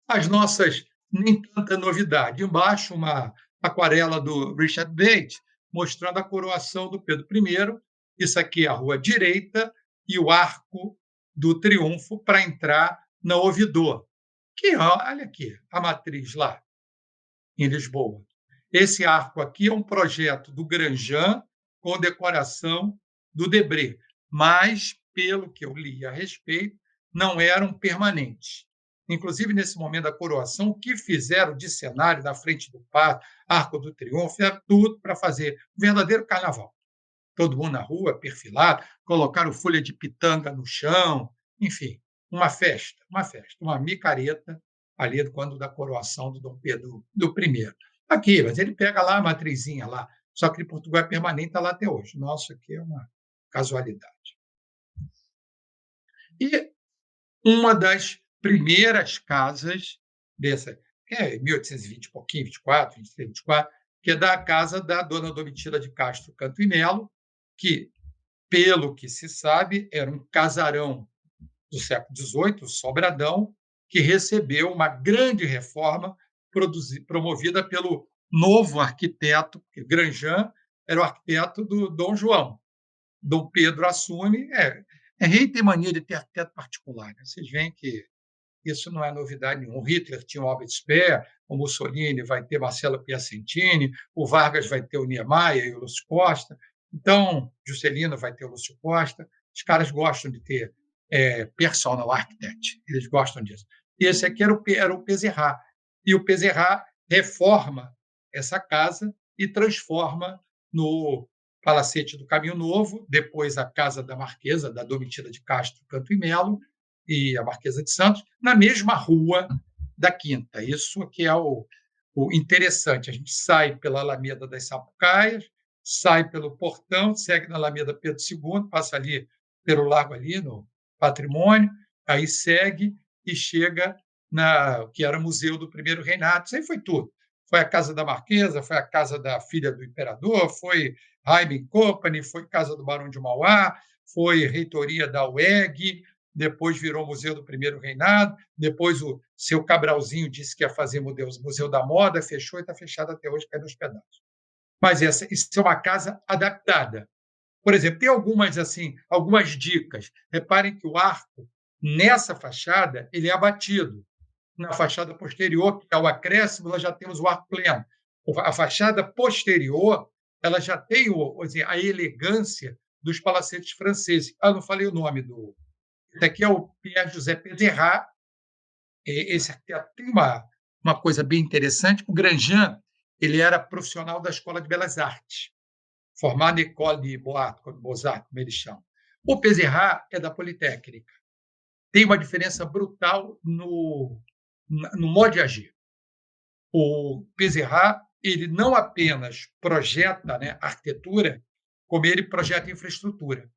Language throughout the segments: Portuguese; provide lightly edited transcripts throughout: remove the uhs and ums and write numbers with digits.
as nossas nem tanta novidade. Embaixo, uma aquarela do Richard Bates, mostrando a coroação do Pedro I. Isso aqui é a rua direita e o arco do triunfo para entrar na Ouvidor, que olha aqui, a matriz lá em Lisboa. Esse arco aqui é um projeto do Granjan com decoração do Debré, mas, pelo que eu li a respeito, não eram permanentes. Inclusive, nesse momento da coroação, o que fizeram de cenário na frente do Pátio, Arco do Triunfo, fizeram tudo para fazer um verdadeiro carnaval. Todo mundo na rua, perfilado, colocaram folha de pitanga no chão, enfim, uma micareta ali quando da coroação do Dom Pedro do I. Aqui, mas ele pega lá a matrizinha lá, só que em Portugal é permanente, está lá até hoje. Nossa, aqui é uma casualidade. E uma das primeiras casas dessa, que é 1820 e pouquinho, 24, 23, 24, que é da casa da dona Domitila de Castro Canto e Melo, que, pelo que se sabe, era um casarão do século XVIII, o Sobradão, que recebeu uma grande reforma promovida pelo novo arquiteto, porque Granjan era o arquiteto do Dom João. Dom Pedro assume, rei tem mania de ter arquiteto particular. Né? Vocês veem que isso não é novidade nenhuma. O Hitler tinha o Albert Speer, o Mussolini vai ter Marcelo Piacentini, o Vargas vai ter o Niemeyer e o Lúcio Costa, então Juscelino vai ter o Lúcio Costa. Os caras gostam de ter personal architect, eles gostam disso. E esse aqui era o Peserrat. E o Peserrat reforma essa casa e transforma no Palacete do Caminho Novo, depois a casa da Marquesa, da Domitila de Castro Canto e Melo, e a Marquesa de Santos, na mesma rua da Quinta. Isso que é o interessante. A gente sai pela Alameda das Sapucaias, sai pelo Portão, segue na Alameda Pedro II, passa ali pelo Largo ali, no Patrimônio, aí segue e chega na que era Museu do Primeiro Reinado. Isso aí foi tudo. Foi a casa da Marquesa, foi a casa da filha do imperador, foi Haydn Company, foi casa do Barão de Mauá, foi reitoria da UEG, depois virou Museu do Primeiro Reinado, depois o seu Cabralzinho disse que ia fazer Museu da Moda, fechou e está fechado até hoje, cai nos pedaços. Mas isso é uma casa adaptada. Por exemplo, tem algumas dicas. Reparem que o arco, nessa fachada, ele é abatido. Na fachada posterior, que é o acréscimo, nós já temos o arco pleno. A fachada posterior, ela já tem a elegância dos palacetes franceses. Não falei o nome do... Esse aqui é o Pierre-José Peserrat. Esse arquiteto tem uma coisa bem interessante. O Granjan, ele era profissional da Escola de Belas Artes, formado na École de Beaux-Arts, como eles chamam. O Peserrat é da Politécnica. Tem uma diferença brutal no modo de agir. O Peserrat, ele não apenas projeta, né, arquitetura, como ele projeta infraestrutura.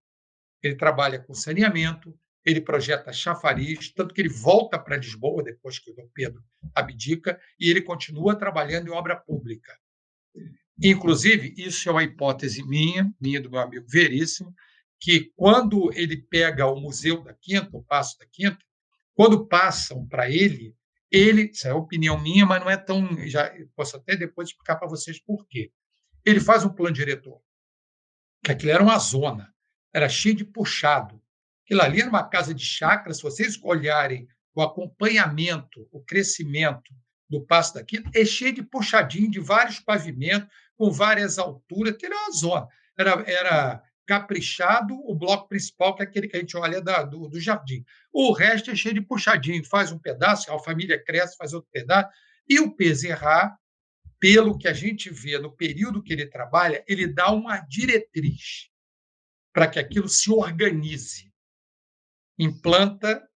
Ele trabalha com saneamento, ele projeta chafariz, tanto que ele volta para Lisboa depois que o Dom Pedro abdica e ele continua trabalhando em obra pública. Inclusive, isso é uma hipótese minha do meu amigo Veríssimo, que quando ele pega o Museu da Quinta, o Paço da Quinta, quando passam para ele, isso é opinião minha, mas não é tão... Já posso até depois explicar para vocês por quê. Ele faz um plano diretor, que aquilo era uma zona, era cheio de puxado. Aquilo ali era uma casa de chácara. Se vocês olharem o acompanhamento, o crescimento do Paço da Quinta, é cheio de puxadinho, de vários pavimentos, com várias alturas, que era uma zona. Era caprichado o bloco principal, que é aquele que a gente olha do jardim. O resto é cheio de puxadinho, faz um pedaço, a família cresce, faz outro pedaço. E o Peserrat, pelo que a gente vê no período que ele trabalha, ele dá uma diretriz para que aquilo se organize. Implanta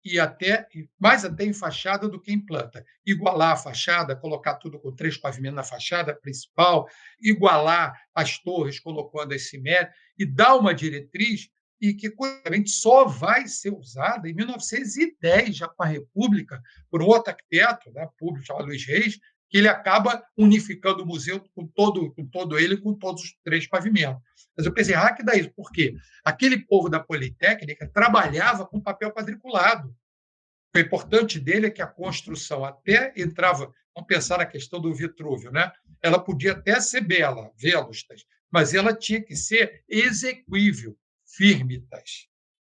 mais até em fachada do que em planta. Igualar a fachada, colocar tudo com 3 pavimentos na fachada principal, igualar as torres colocando as simétricas e dar uma diretriz e que, curiosamente, só vai ser usada em 1910, já com a República, por um outro arquiteto, né, público, chamado Luiz Reis, que ele acaba unificando o museu com todo ele, com todos os 3 pavimentos. Mas eu pensei, que dá isso. Por quê? Aquele povo da Politécnica trabalhava com papel quadriculado. O importante dele é que a construção até entrava, vamos pensar na questão do Vitrúvio, né? Ela podia até ser bela, velustas, mas ela tinha que ser exequível, firmitas,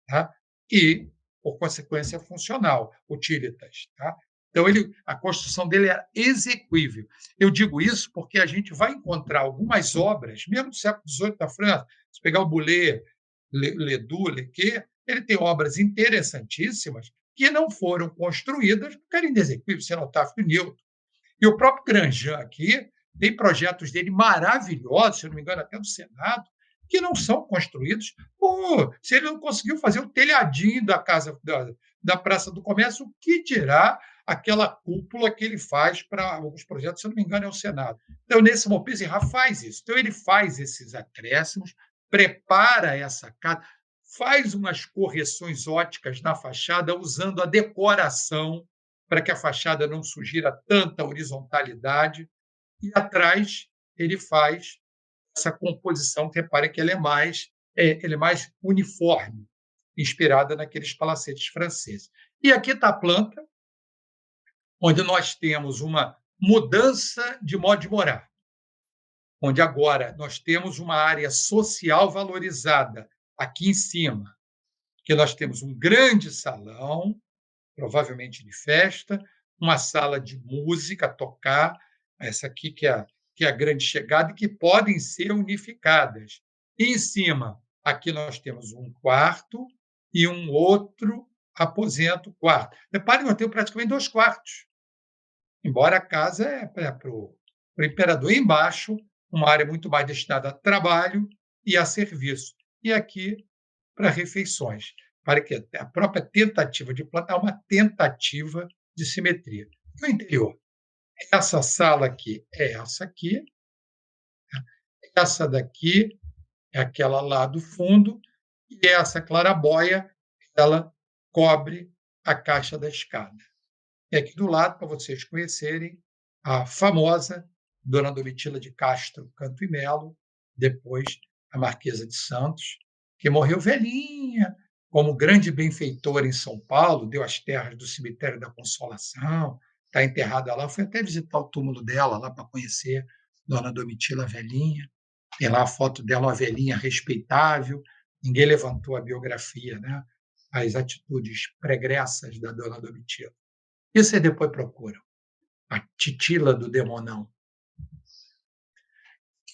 tá? E, por consequência, funcional, utilitas. Tá? Então, a construção dele era exequível. Eu digo isso porque a gente vai encontrar algumas obras, mesmo do século XVIII da França, se pegar o Boulez, Ledoux, Lequet, ele tem obras interessantíssimas que não foram construídas porque eram inexequíveis, cenotafo Newton. E o próprio Grandjean aqui tem projetos dele maravilhosos, se não me engano, até do Senado, que não são construídos. Pô, se ele não conseguiu fazer o telhadinho da casa da Praça do Comércio, o que dirá aquela cúpula que ele faz para alguns projetos, se eu não me engano, é o Senado. Então, nesse momento, Bezerra faz isso. Então, ele faz esses acréscimos, prepara essa casa, faz umas correções óticas na fachada, usando a decoração para que a fachada não sugira tanta horizontalidade, e atrás ele faz essa composição, que repare que ele é mais uniforme, inspirada naqueles palacetes franceses. E aqui está a planta, onde nós temos uma mudança de modo de morar, onde agora nós temos uma área social valorizada aqui em cima, que nós temos um grande salão, provavelmente de festa, uma sala de música, tocar, essa aqui que é a grande chegada, e que podem ser unificadas. E em cima, aqui nós temos um quarto e um outro aposento, quarto. Repare, nós temos praticamente 2 quartos, embora a casa é para o imperador. E embaixo, uma área muito mais destinada a trabalho e a serviço. E aqui, para refeições. Para que a própria tentativa de planta é uma tentativa de simetria. E o interior? Essa sala aqui é essa aqui, essa daqui é aquela lá do fundo, e essa clarabóia, ela cobre a caixa da escada. E aqui do lado, para vocês conhecerem, a famosa Dona Domitila de Castro Canto e Melo, depois a Marquesa de Santos, que morreu velhinha, como grande benfeitora em São Paulo, deu as terras do cemitério da Consolação, está enterrada lá. Fui até visitar o túmulo dela lá para conhecer Dona Domitila velhinha. Tem lá a foto dela, uma velhinha respeitável. Ninguém levantou a biografia, né? As atitudes pregressas da Dona Domitila. E você depois procura a Titila do Demonão.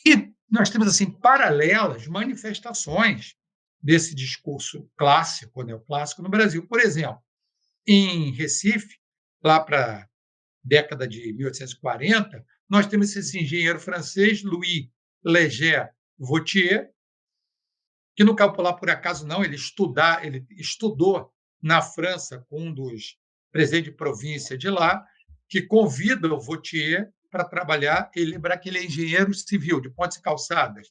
E nós temos assim paralelas manifestações desse discurso clássico, neoclássico no Brasil. Por exemplo, em Recife, lá para a década de 1840, nós temos esse engenheiro francês, Louis Leger Vautier, que não caiu lá por acaso, não, ele estudou na França com um dos presidentes de província de lá, que convida o Vautier para trabalhar. Ele lembra que ele é engenheiro civil de pontes e calçadas.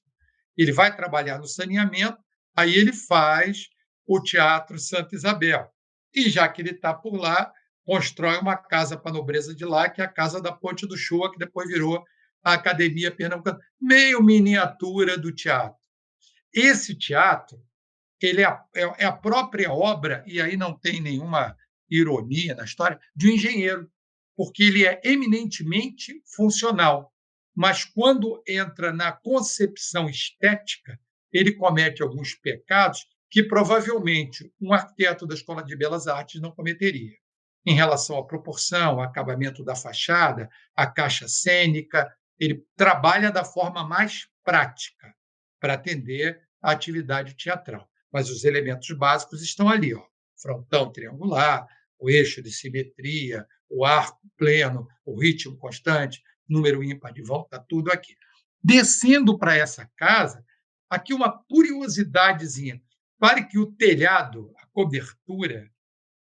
Ele vai trabalhar no saneamento, aí ele faz o Teatro Santa Isabel. E já que ele está por lá, constrói uma casa para a nobreza de lá, que é a Casa da Ponte do Shoa, que depois virou a Academia Pernambucana, meio miniatura do teatro. Esse teatro ele é a própria obra, e aí não tem nenhuma ironia na história, de um engenheiro, porque ele é eminentemente funcional. Mas quando entra na concepção estética, ele comete alguns pecados que provavelmente um arquiteto da Escola de Belas Artes não cometeria, em relação à proporção, ao acabamento da fachada, à caixa cênica. Ele trabalha da forma mais prática para atender à atividade teatral. Mas os elementos básicos estão ali, ó. Frontão triangular, o eixo de simetria, o arco pleno, o ritmo constante, número ímpar de volta, tudo aqui. Descendo para essa casa, aqui uma curiosidadezinha. Pare que o telhado, a cobertura,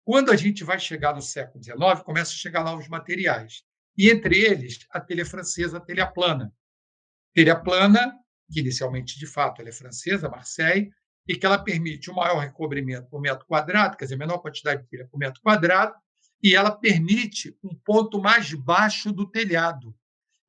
quando a gente vai chegar no século XIX, começa a chegar novos materiais. E entre eles, a telha francesa, a telha plana. Telha plana, que inicialmente, de fato, ela é francesa, Marseille, e que ela permite um maior recobrimento por metro quadrado, quer dizer, menor quantidade de telha por metro quadrado, e ela permite um ponto mais baixo do telhado.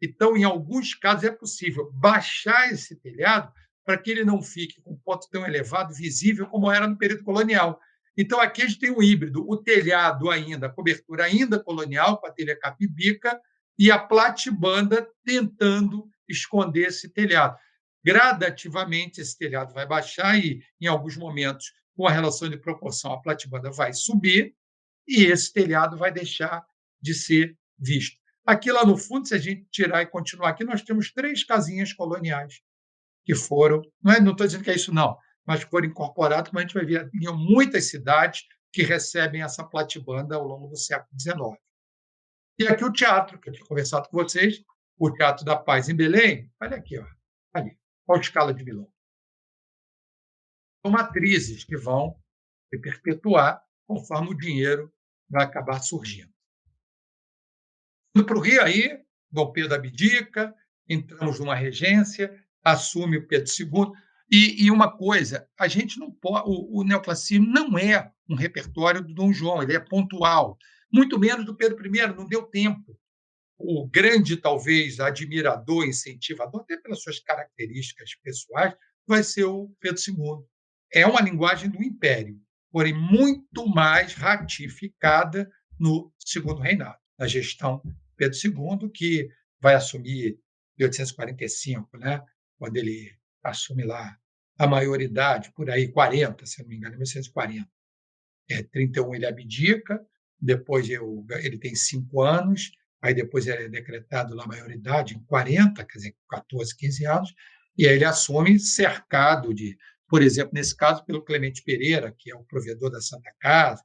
Então, em alguns casos, é possível baixar esse telhado para que ele não fique com um ponto tão elevado, visível, como era no período colonial. Então, aqui a gente tem um híbrido, o telhado ainda, a cobertura ainda colonial, com a telha capibica, e a platibanda tentando esconder esse telhado. Gradativamente, esse telhado vai baixar e, em alguns momentos, com a relação de proporção, a platibanda vai subir e esse telhado vai deixar de ser visto. Aqui lá no fundo, se a gente tirar e continuar aqui, nós temos 3 casinhas coloniais que foram, não estou dizendo que é isso não, mas foram incorporadas, como a gente vai ver em muitas cidades que recebem essa platibanda ao longo do século XIX. E aqui o teatro, que eu tinha conversado com vocês, o Teatro da Paz em Belém, olha aqui, ó, ali, qual a escala de vilão? São matrizes que vão se perpetuar conforme o dinheiro vai acabar surgindo. Indo para o Rio aí, Dom Pedro abdica, entramos numa regência, assume o Pedro II. E uma coisa, a gente não pode, o neoclassicismo não é um repertório do Dom João, ele é pontual, muito menos do Pedro I, não deu tempo. O grande, talvez, admirador, incentivador, até pelas suas características pessoais, vai ser o Pedro II. É uma linguagem do Império, porém muito mais ratificada no segundo reinado, na gestão Pedro II, que vai assumir em 1845, né? Quando ele assume lá a maioridade, por aí, 40, se não me engano, 1940. 31 ele abdica, depois ele tem 5 anos, aí depois é decretado lá a maioridade em 40, quer dizer, 14, 15 anos, e aí ele assume cercado de, por exemplo, nesse caso, pelo Clemente Pereira, que é o provedor da Santa Casa,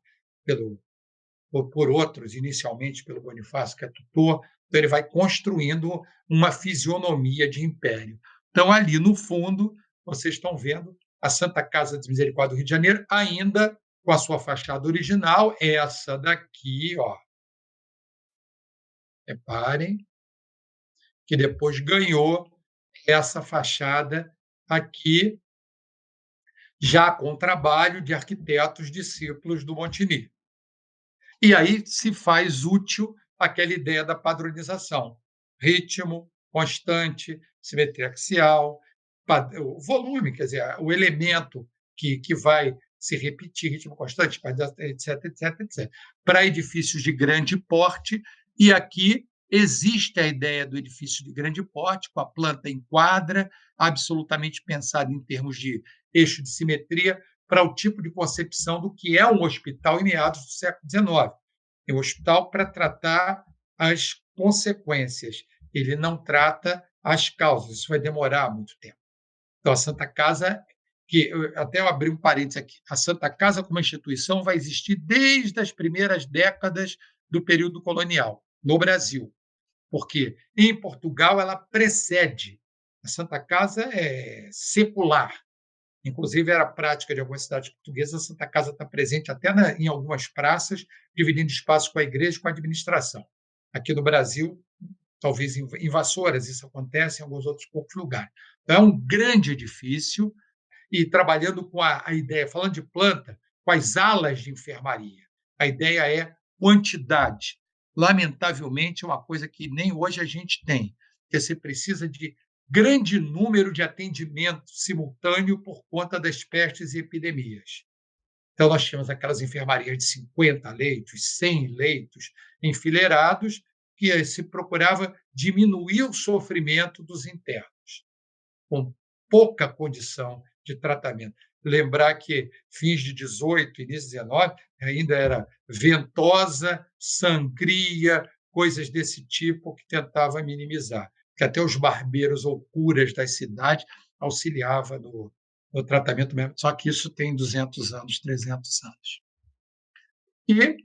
por outros, inicialmente pelo Bonifácio, que é tutor, então ele vai construindo uma fisionomia de império. Então, ali no fundo, vocês estão vendo a Santa Casa de Misericórdia do Rio de Janeiro, ainda com a sua fachada original, essa daqui, ó. Reparem que depois ganhou essa fachada aqui, já com trabalho de arquitetos discípulos do Montigny. E aí se faz útil aquela ideia da padronização. Ritmo constante, simetria axial, o volume, quer dizer, o elemento que vai se repetir, ritmo constante, etc, etc, etc. Para edifícios de grande porte, e aqui existe a ideia do edifício de grande porte, com a planta em quadra, absolutamente pensada em termos de eixo de simetria, para o tipo de concepção do que é um hospital em meados do século XIX. É um hospital para tratar as consequências, ele não trata as causas, isso vai demorar muito tempo. Então, a Santa Casa, que até eu abri um parênteses aqui, a Santa Casa como instituição vai existir desde as primeiras décadas do período colonial, no Brasil, porque em Portugal ela precede. A Santa Casa é secular, inclusive era prática de algumas cidades portuguesas, a Santa Casa está presente até em algumas praças, dividindo espaços com a igreja e com a administração. Aqui no Brasil, talvez em Vassouras isso acontece, em alguns outros poucos lugares. Então, é um grande edifício e trabalhando com a ideia, falando de planta, com as alas de enfermaria. A ideia é quantidade. Lamentavelmente, é uma coisa que nem hoje a gente tem, que você precisa de grande número de atendimento simultâneo por conta das pestes e epidemias. Então, nós tínhamos aquelas enfermarias de 50 leitos, 100 leitos enfileirados, que se procurava diminuir o sofrimento dos internos, com pouca condição de tratamento. Lembrar que fins de 18, início de 19, ainda era ventosa, sangria, coisas desse tipo que tentava minimizar, que até os barbeiros ou curas das cidades auxiliavam no tratamento mesmo, só que isso tem 200 anos, 300 anos. E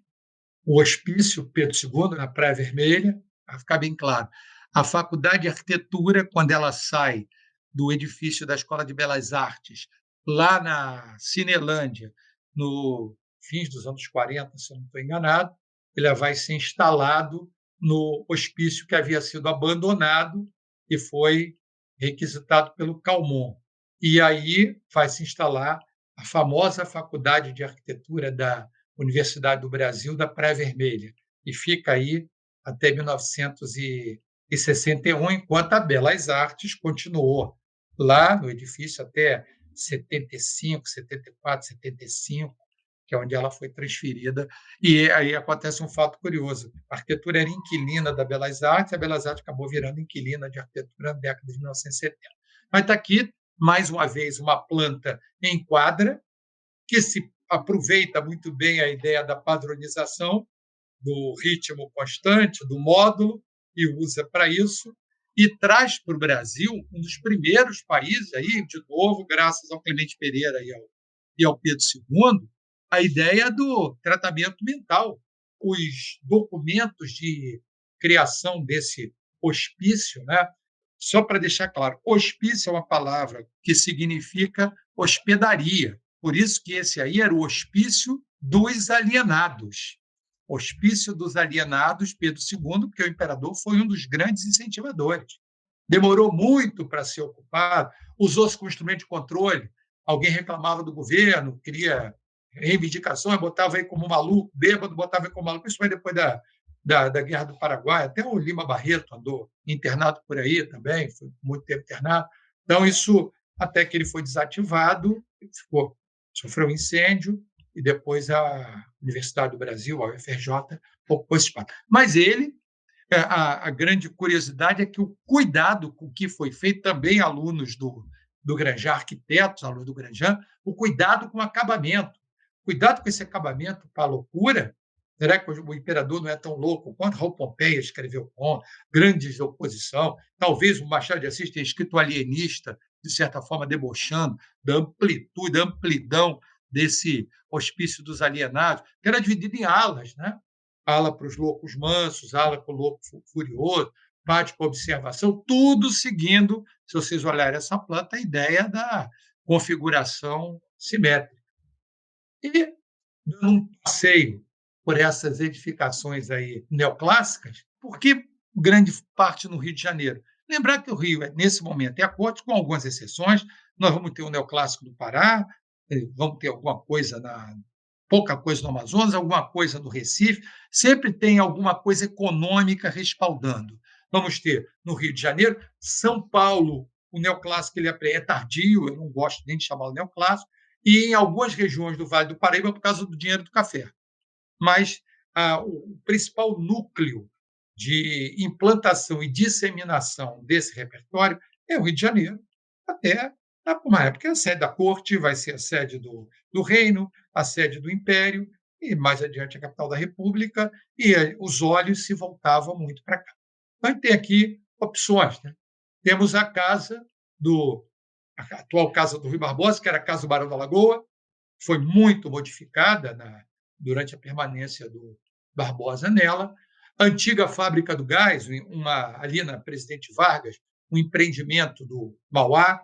o Hospício Pedro II, na Praia Vermelha, para ficar bem claro, a Faculdade de Arquitetura, quando ela sai do edifício da Escola de Belas Artes, lá na Cinelândia, no fins dos anos 40, se eu não estou enganado, ele vai ser instalado no hospício que havia sido abandonado e foi requisitado pelo Calmon. E aí vai se instalar a famosa Faculdade de Arquitetura da Universidade do Brasil, da Praia Vermelha, e fica aí até 1961, enquanto a Belas Artes continuou lá no edifício até 75, 74, 75, que é onde ela foi transferida. E aí acontece um fato curioso: a arquitetura era inquilina da Belas Artes, a Belas Artes acabou virando inquilina de arquitetura na década de 1970. Mas está aqui, mais uma vez, uma planta em quadra, que se aproveita muito bem a ideia da padronização, do ritmo constante, do módulo, e usa para isso, e traz para o Brasil um dos primeiros países, aí, de novo, graças ao Clemente Pereira e ao Pedro II, a ideia do tratamento mental. Os documentos de criação desse hospício, né? Só para deixar claro, hospício é uma palavra que significa hospedaria. Por isso que esse aí era o hospício dos alienados. Hospício dos alienados, Pedro II, porque o imperador foi um dos grandes incentivadores. Demorou muito para ser ocupado, usou-se como instrumento de controle. Alguém reclamava do governo, queria reivindicações, botava aí como maluco, bêbado, botava aí como maluco. Isso foi depois da Guerra do Paraguai. Até o Lima Barreto andou internado por aí também, foi muito tempo internado. Então, isso, até que ele foi desativado, sofreu um incêndio, e depois a Universidade do Brasil, a UFRJ, ocupou esse espaço. Mas ele, a grande curiosidade é que o cuidado com o que foi feito, também alunos do Granjan, arquitetos, alunos do Granjan, o cuidado com o acabamento. Cuidado com esse acabamento para a loucura. Será que o imperador não é tão louco quanto Raul Pompeia escreveu com grandes de oposição? Talvez o Machado de Assis tenha escrito alienista, de certa forma debochando da amplitude, da amplidão desse hospício dos alienados, que era dividido em alas, né? Ala para os loucos mansos, ala para o louco furioso, parte para observação, tudo seguindo, se vocês olharem essa planta, a ideia da configuração simétrica. E, dando um passeio por essas edificações aí neoclássicas, por que grande parte no Rio de Janeiro? Lembrar que o Rio, nesse momento, é a corte, com algumas exceções. Nós vamos ter o neoclássico do Pará, vamos ter alguma coisa pouca coisa no Amazonas, alguma coisa no Recife, sempre tem alguma coisa econômica respaldando. Vamos ter no Rio de Janeiro, São Paulo, o neoclássico ele é tardio, eu não gosto nem de chamá-lo neoclássico, e em algumas regiões do Vale do Paraíba por causa do dinheiro do café. Mas o principal núcleo de implantação e disseminação desse repertório é o Rio de Janeiro, até uma época a sede da corte vai ser a sede do reino, a sede do império, e mais adiante a capital da república, e os olhos se voltavam muito para cá. Então, tem aqui opções. Né? Temos a atual Casa do Rui Barbosa, que era a Casa do Barão da Lagoa, foi muito modificada durante a permanência do Barbosa nela. A antiga fábrica do gás, ali na Presidente Vargas, um empreendimento do Mauá.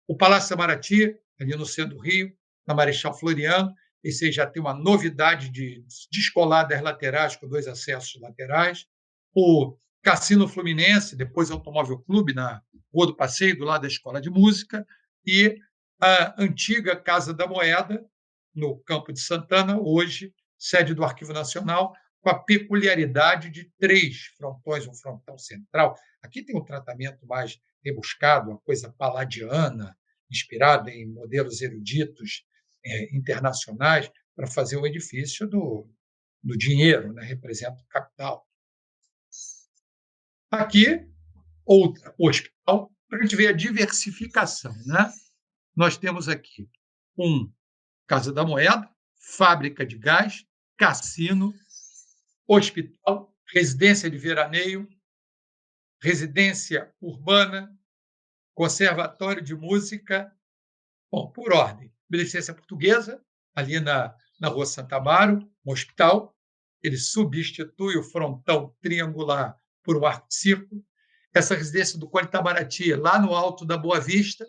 O Palácio Itamaraty, ali no centro do Rio, na Marechal Floriano, esse aí já tem uma novidade de descolar das laterais, com 2 acessos laterais. O Cassino Fluminense, depois Automóvel Clube, na Rua do Passeio, do lado da Escola de Música, e a antiga Casa da Moeda, no Campo de Santana, hoje sede do Arquivo Nacional, com a peculiaridade de 3 frontões, um frontão central. Aqui tem um tratamento mais rebuscado, uma coisa palladiana, inspirada em modelos eruditos internacionais, para fazer o edifício do dinheiro, né? Representa o capital. Aqui, outro hospital, para a gente ver a diversificação. Né? Nós temos aqui Casa da Moeda, fábrica de gás, cassino, hospital, residência de veraneio, residência urbana, conservatório de música. Bom, por ordem, Beneficência Portuguesa, ali na Rua Santa Amaro, um hospital, ele substitui o frontão triangular por um arco de círculo. Essa residência do Conde Itamaraty, lá no alto da Boa Vista,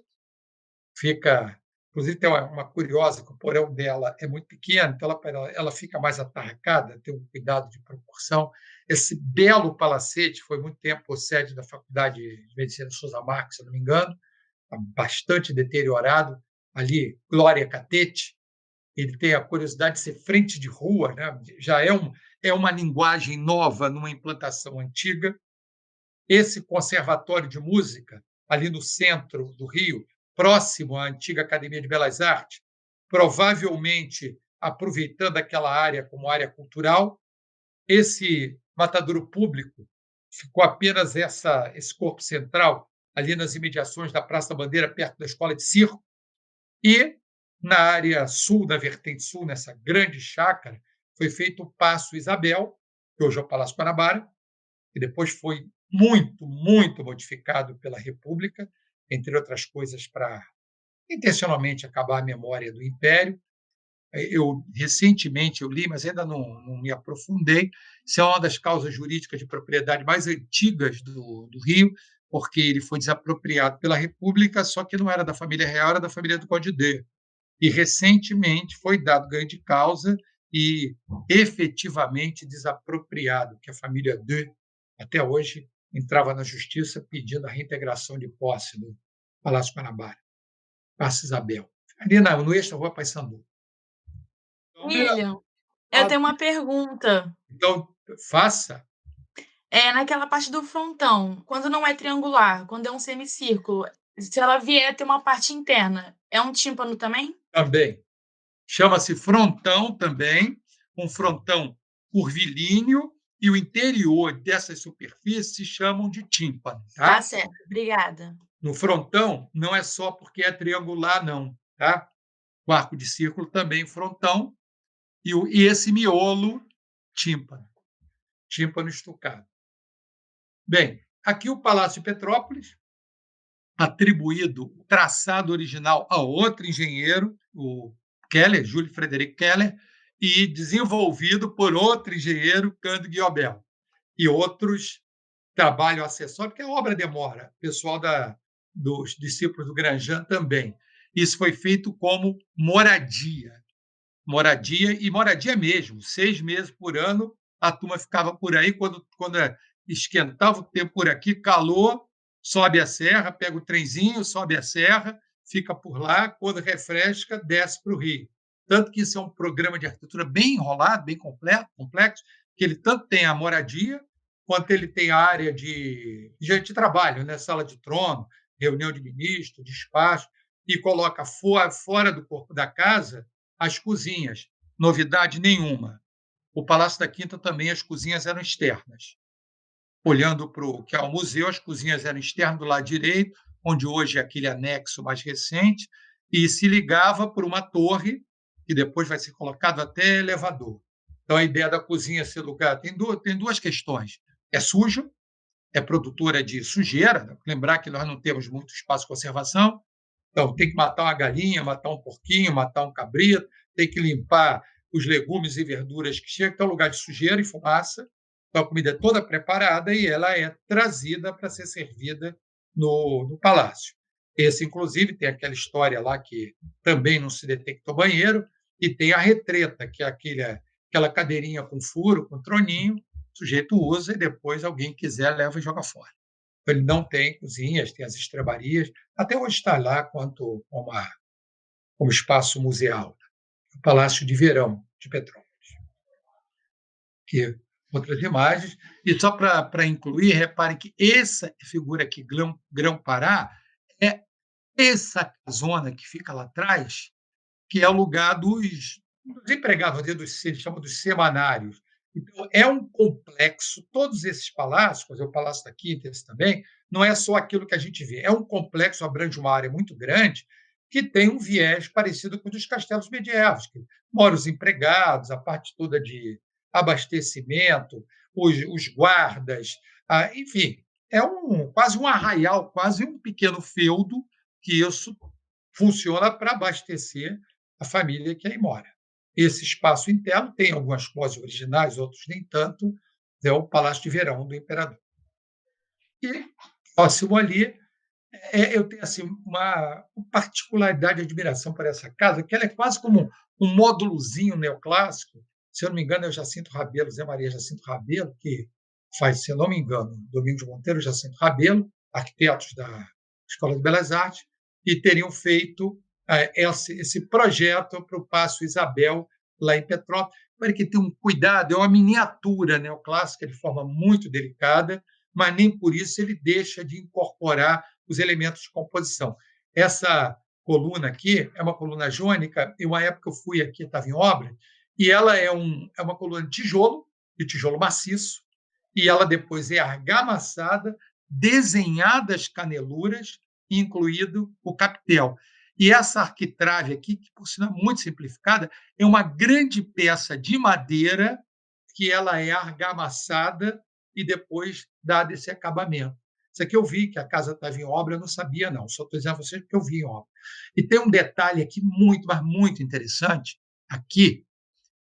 fica, inclusive tem uma curiosa, que o porão dela é muito pequeno, então ela fica mais atarracada, tem um cuidado de proporção. Esse belo palacete foi muito tempo sede da Faculdade de Medicina Souza Marques, se não me engano, está bastante deteriorado. Ali, Glória Catete, ele tem a curiosidade de ser frente de rua, né? Já é uma linguagem nova numa implantação antiga. Esse conservatório de música, ali no centro do Rio, próximo à antiga Academia de Belas Artes, provavelmente aproveitando aquela área como área cultural. Esse matadouro público ficou apenas esse corpo central, ali nas imediações da Praça da Bandeira, perto da Escola de Circo, e na área sul, da vertente sul, nessa grande chácara, foi feito o Paço Isabel, que hoje é o Palácio Guanabara, que depois foi muito, muito modificado pela República, entre outras coisas, para intencionalmente acabar a memória do Império. Eu recentemente eu li, mas ainda não me aprofundei, se é uma das causas jurídicas de propriedade mais antigas do Rio, porque ele foi desapropriado pela República, só que não era da família real, era da família do Conde D. E recentemente foi dado ganho de causa e efetivamente desapropriado, que a família D, até hoje, entrava na justiça pedindo a reintegração de posse do Palácio Guanabara, Praça Isabel, ali no eixo da Rua Paissandu. William, eu tenho uma pergunta. Então, faça É naquela parte do frontão, quando não é triangular, quando é um semicírculo, se ela vier ter uma parte interna, é um tímpano também? também. Chama-se frontão também, um frontão curvilíneo, e o interior dessas superfícies se chamam de tímpano. Tá Tá? certo, obrigada. No frontão, não é só porque é triangular, não. Tá? O arco de círculo também frontão, e esse miolo, tímpano. Tímpano estucado. Bem, aqui o Palácio de Petrópolis, atribuído o traçado original a outro engenheiro, o Keller, Júlio Frederico Keller, e desenvolvido por outro engenheiro, Cândido Guiobel, e outros trabalhos acessórios, porque a obra demora, o pessoal dos discípulos do Granjan também. Isso foi feito como moradia e moradia mesmo, 6 meses por ano, a turma ficava por aí, quando esquentava o tempo por aqui, calor, sobe a serra, pega o trenzinho, sobe a serra, fica por lá, quando refresca, desce para o Rio. Tanto que isso é um programa de arquitetura bem enrolado, bem complexo, que ele tanto tem a moradia, quanto ele tem a área de trabalho, né? Sala de trono, reunião de ministro, despacho, e coloca fora do corpo da casa as cozinhas. Novidade nenhuma. O Palácio da Quinta também, as cozinhas eram externas. Olhando para o que é o museu, as cozinhas eram externas do lado direito, onde hoje é aquele anexo mais recente, e se ligava por uma torre, que depois vai ser colocado até elevador. Então, a ideia da cozinha ser lugar tem duas questões. É sujo, é produtora de sujeira, né? Lembrar que nós não temos muito espaço de conservação, então tem que matar uma galinha, matar um porquinho, matar um cabrito, tem que limpar os legumes e verduras que chegam, então é um lugar de sujeira e fumaça. Então a comida é toda preparada e ela é trazida para ser servida no palácio. Esse, inclusive, tem aquela história lá que também não se detectou banheiro, e tem a retreta, que é aquela cadeirinha com furo, com troninho, o sujeito usa e depois alguém quiser leva e joga fora. Então, ele não tem cozinhas, tem as estrebarias, até hoje está lá como espaço museal, o Palácio de Verão de Petrópolis. Que outras imagens. E só para incluir, reparem que essa figura aqui, Grão-Pará, é essa zona que fica lá atrás, que é o lugar dos empregados, eles chamam dos semanários. Então, é um complexo, todos esses palácios, o Palácio da Quinta, esse também, não é só aquilo que a gente vê, é um complexo, abrange uma área muito grande, que tem um viés parecido com o dos castelos medievais, que moram os empregados, a parte toda de abastecimento, os guardas, enfim, é quase um arraial, quase um pequeno feudo, que isso funciona para abastecer a família que aí mora. Esse espaço interno tem algumas poses originais, outros nem tanto, é o Palácio de Verão do Imperador. E próximo ali, eu tenho assim, uma particularidade de admiração por essa casa, que ela é quase como um módulozinho neoclássico. Se eu não me engano, é o Jacinto Rabelo, Zé Maria Jacinto Rabelo, que faz, se eu não me engano, Domingos Monteiro, Jacinto Rabelo, arquitetos da Escola de Belas Artes, e teriam feito esse projeto para o Paço Isabel, lá em Petrópolis. Para que tem um cuidado, é uma miniatura neoclássica de forma muito delicada, mas nem por isso ele deixa de incorporar os elementos de composição. Essa coluna aqui é uma coluna jônica, e uma época eu fui aqui, estava em obra, e ela é uma coluna de tijolo maciço, e ela depois é argamassada, desenhadas caneluras, incluído o capitel. E essa arquitrave aqui, que por sinal é muito simplificada, é uma grande peça de madeira que ela é argamassada e depois dado esse acabamento. Isso aqui eu vi que a casa estava em obra, eu não sabia, não. Só estou dizendo a vocês porque eu vi em obra. E tem um detalhe aqui muito, mas muito interessante, aqui,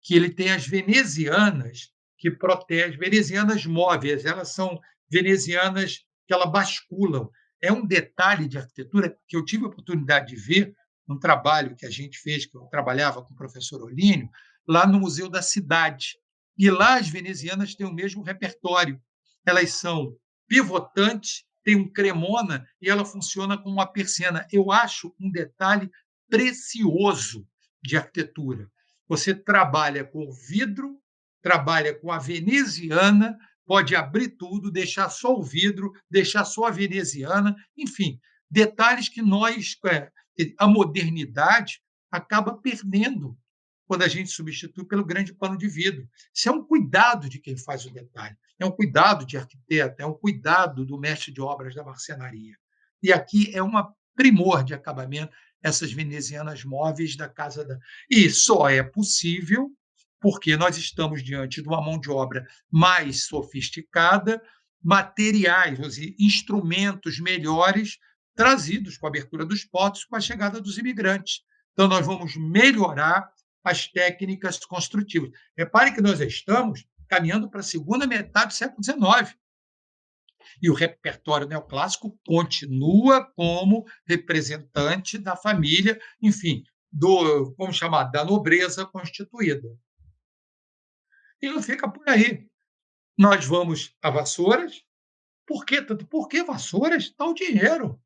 que ele tem as venezianas que protegem, venezianas móveis, elas são venezianas que elas basculam. É um detalhe de arquitetura que eu tive a oportunidade de ver num trabalho que a gente fez, que eu trabalhava com o professor Olínio, lá no Museu da Cidade. E lá as venezianas têm o mesmo repertório. Elas são pivotantes, tem um cremona e ela funciona como uma persiana. Eu acho um detalhe precioso de arquitetura. Você trabalha com vidro, trabalha com a veneziana, pode abrir tudo, deixar só o vidro, deixar só a veneziana, enfim, detalhes que a modernidade acaba perdendo quando a gente substitui pelo grande pano de vidro. Isso é um cuidado de quem faz o detalhe, é um cuidado de arquiteto, é um cuidado do mestre de obras da marcenaria. E aqui é uma primor de acabamento essas venezianas móveis da casa da. E só é possível porque nós estamos diante de uma mão de obra mais sofisticada, materiais, instrumentos melhores trazidos com a abertura dos portos, com a chegada dos imigrantes. Então, nós vamos melhorar as técnicas construtivas. Repare que nós estamos caminhando para a segunda metade do século XIX. E o repertório neoclássico continua como representante da família, enfim, vamos chamar, da nobreza constituída. E não fica por aí. Nós vamos a Vassouras. Por que tanto? Porque Vassouras dá o dinheiro.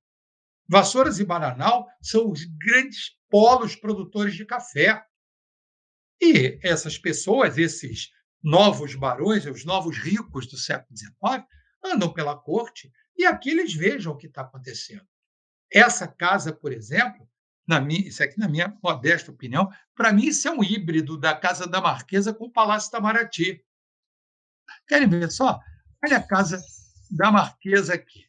Vassouras e Bananal são os grandes polos produtores de café. E essas pessoas, esses novos barões, os novos ricos do século XIX, andam pela corte e aqui eles vejam o que está acontecendo. Essa casa, por exemplo, isso aqui, na minha modesta opinião, para mim, isso é um híbrido da Casa da Marquesa com o Palácio Itamaraty. Querem ver só? Olha a Casa da Marquesa aqui.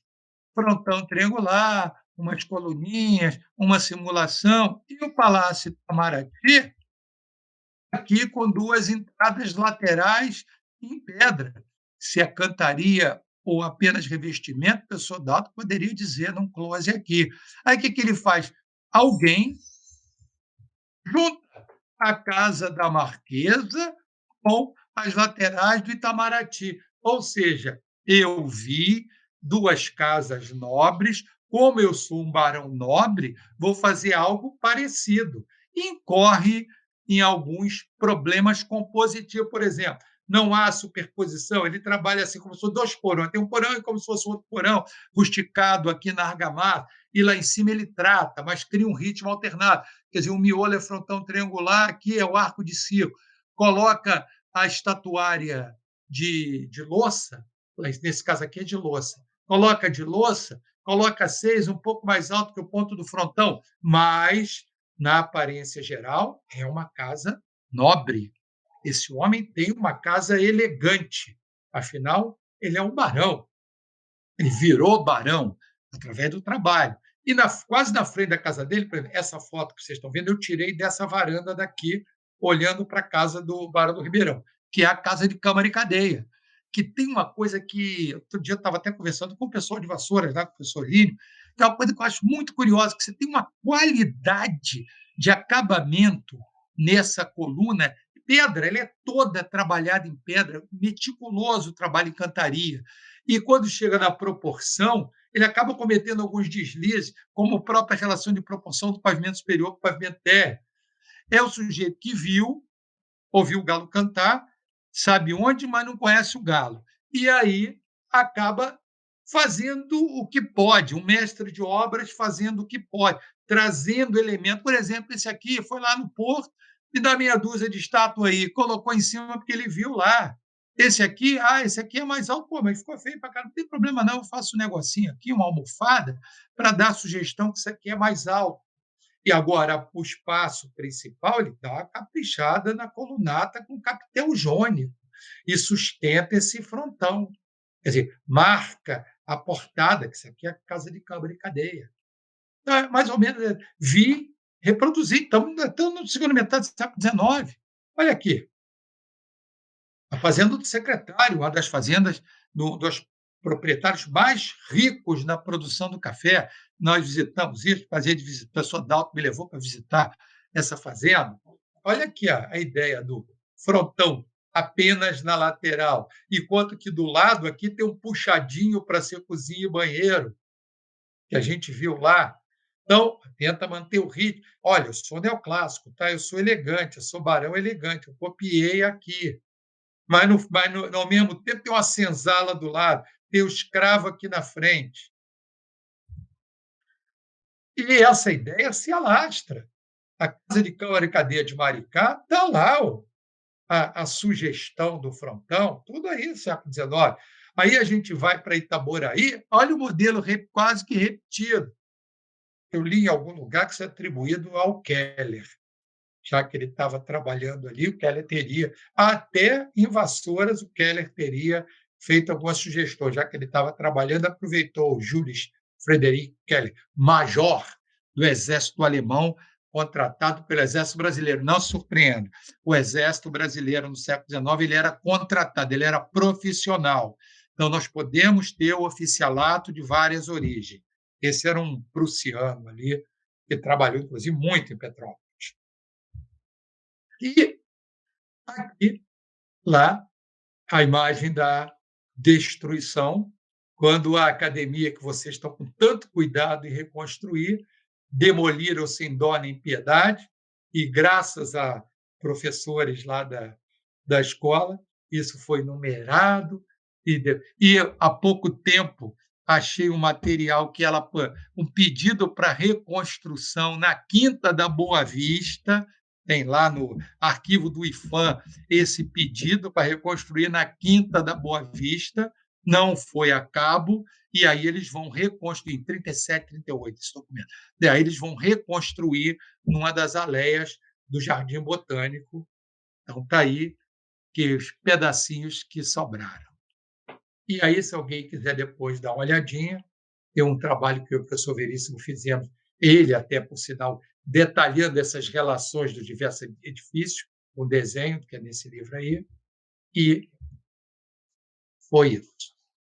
Frontão triangular, umas coluninhas, uma simulação. E o Palácio Itamaraty, aqui com duas entradas laterais em pedra. Se é cantaria ou apenas revestimento, o soldado poderia dizer num close aqui. Aí o que ele faz? Alguém junta a casa da Marquesa com as laterais do Itamaraty. Ou seja, eu vi duas casas nobres, como eu sou um barão nobre, vou fazer algo parecido. Incorre em alguns problemas compositivos, por exemplo. Não há superposição, ele trabalha assim como se fosse dois porões. Tem um porão e como se fosse outro porão, rusticado aqui na argamassa, e lá em cima ele trata, mas cria um ritmo alternado. Quer dizer, o miolo é frontão triangular, aqui é o arco de circo. Coloca a estatuária de louça, nesse caso aqui é de louça, coloca de louça, coloca 6 um pouco mais alto que o ponto do frontão, mas, na aparência geral, é uma casa nobre. Esse homem tem uma casa elegante, afinal, ele é um barão. Ele virou barão através do trabalho. E quase na frente da casa dele, por exemplo, essa foto que vocês estão vendo, eu tirei dessa varanda daqui, olhando para a casa do Barão do Ribeirão, que é a casa de Câmara e Cadeia, que tem uma coisa que outro dia eu estava até conversando com o pessoal de Vassouras, lá, com o professor Lírio, que é uma coisa que eu acho muito curiosa, que você tem uma qualidade de acabamento nessa coluna. Pedra, ela é toda trabalhada em pedra, meticuloso o trabalho em cantaria. E quando chega na proporção, ele acaba cometendo alguns deslizes, como a própria relação de proporção do pavimento superior com o pavimento térreo. É o sujeito que ouviu o galo cantar, sabe onde, mas não conhece o galo. E aí acaba fazendo o que pode, um mestre de obras fazendo o que pode, trazendo elementos. Por exemplo, esse aqui foi lá no Porto, me dá meia dúzia de estátua aí, colocou em cima porque ele viu lá. Esse aqui é mais alto, pô, mas ficou feio para cá. Não tem problema, não. Eu faço um negocinho aqui, uma almofada, para dar sugestão que isso aqui é mais alto. E agora o espaço principal, ele dá uma caprichada na colunata com capitel jônico e sustenta esse frontão. Quer dizer, marca a portada, que isso aqui é casa de câmara e cadeia. É, mais ou menos, vi, reproduzi. Estamos na segunda metade do século XIX. Olha aqui, a fazenda do secretário, uma das fazendas dos proprietários mais ricos na produção do café. Nós visitamos isso, fazia de visita, a pessoa Dalto me levou para visitar essa fazenda. Olha aqui a ideia do frontão apenas na lateral, enquanto que do lado aqui tem um puxadinho para ser cozinha e banheiro, que a gente viu lá. Então, tenta manter o ritmo. Olha, eu sou neoclássico, tá? Eu sou elegante, eu sou barão elegante, eu copiei aqui. Ao mesmo tempo tem uma senzala do lado, tem o escravo aqui na frente. E essa ideia se alastra. A Casa de Câmara e Cadeia de Maricá está lá a sugestão do frontão, tudo aí, século XIX. Aí a gente vai para Itaboraí, olha o modelo quase que repetido. Eu li em algum lugar que isso é atribuído ao Keller, já que ele estava trabalhando ali, o Keller teria, até em Vassouras, o Keller teria feito algumas sugestões, já que ele estava trabalhando, aproveitou o Jules Frederic Keller, major do exército alemão, contratado pelo exército brasileiro. Não se surpreenda, o exército brasileiro no século XIX ele era contratado, ele era profissional. Então, nós podemos ter o oficialato de várias origens. Esse era um prussiano ali, que trabalhou, inclusive, muito em Petrópolis. E aqui, lá, a imagem da destruição, quando a academia que vocês estão com tanto cuidado em reconstruir, demoliram sem dó nem piedade, e graças a professores lá da escola, isso foi numerado, e há pouco tempo achei um material que ela um pedido para reconstrução na Quinta da Boa Vista, tem lá no arquivo do IFAM esse pedido para reconstruir na Quinta da Boa Vista, não foi a cabo, e aí eles vão reconstruir, em 37, 38, esse documento. E aí eles vão reconstruir numa das aleias do Jardim Botânico. Então, está aí que os pedacinhos que sobraram. E aí, se alguém quiser depois dar uma olhadinha, tem um trabalho que eu e o professor Veríssimo fizemos, ele até, por sinal, detalhando essas relações dos diversos edifícios, um desenho, que é nesse livro aí, e foi isso.